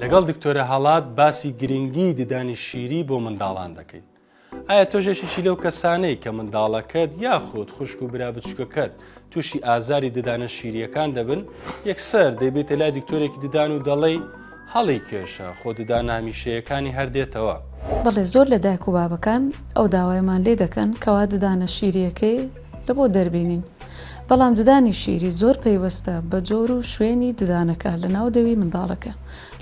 لەگەڵ دکتۆرە هەڵات باسی گرنگی ددانی شیری بۆ منداڵان دەکەیت. ئایا تۆژێکیشی لەو کەسانەی کە منداڵەکەت یاخود خوشک و برا بچووکەکەت تووشی ئازاری ددانە شیریەکان دەبن، یەکسەر دەبێتە لای دکتۆرێکی ددان و دەڵێ هەڵی کێشە خۆ ددانە هەمیشەیەکانی هەردێتەوە. بەڵێ زۆر لە دایک و بابەکان ئەو داوایمان لێ دەکەن کەوا ددانە شیریەکەی لە بۆ دەربینین. بەڵام ددانی شیری زۆر پەیوەستە بە جۆر و شوێنی ددانەکە لە ناو دەوی منداڵەکە.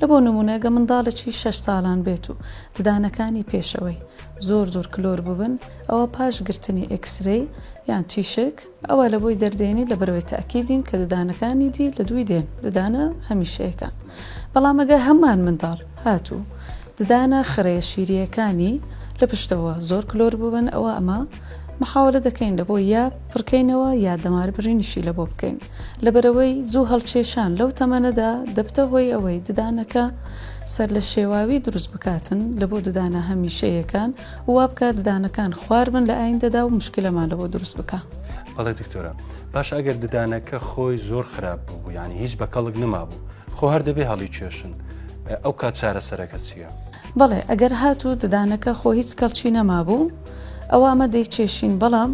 لە بۆ نمونەگە منداڵێکی 6 ساڵان بێت و ددانەکانی پێشەوەی زۆر کلۆر ببن، ئەوە پاش گرتنی ئەکسرەی یان تیشک ئەوە لە بۆی دەردێنی لە بەرەوەی تاکیدین کە ددانەکانی دی لە دووی دێن ددانە هەمیشەیەکان. بەڵام ئەگە هەمان منداڵ هاتوو ددانە خڕەیە شیریەکانی لە پشتەوە زۆر کلۆر ببن، ئەوە ئەمە محاولە دەکەین لە بۆ یا پڕکەینەوە یا دەمار برینیشی لە بۆ بکەین، لەبەرەوەی زوو هەڵکێشان لەو تەمەنەدا دەبتە هۆی ئەوەی ددانەکە سەر لە شێواوی دروست بکاتن لە بۆ ددانە هەمیشەیەکان وا بکات ددانەکان خوار بن لە ئایندەدا و مشکلەمان لە بۆ دروست بکە. بەڵێ دکتۆرە، باش ئەگەر ددانەکە خۆی زۆر خراپ بوو یعنی هیچ بەکەڵک نەمابوو خۆ هەر دەبێ هەڵی کێشن، ئەو کات چارەسەرەکە چییە؟ بەڵێ ئەگەر هاتوو ددانەکە خۆ هیچ کەڵکی نەمابوو ئەوە ئەمە دەیکێشین، بەڵام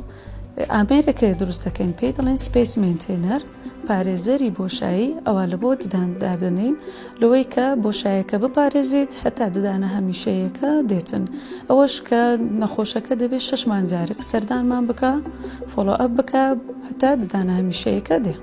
ئامێرەکە دروست دەکەین پێی دەڵێن سپیس مێنتێنەر پارێزەری بۆشایی، ئەوە لە بۆ ددان دادنین لەوەی کە بۆشایەکە بپارێزێت هەتا ددانە هەمیشەیەکە دێتن. ئەوەش کە نەخۆشەکە دەبێت 6 مانجارێک سەردانمان بکە فۆلۆ ئەپ بکە هەتا ددانە هەمیشەیەکە دێ.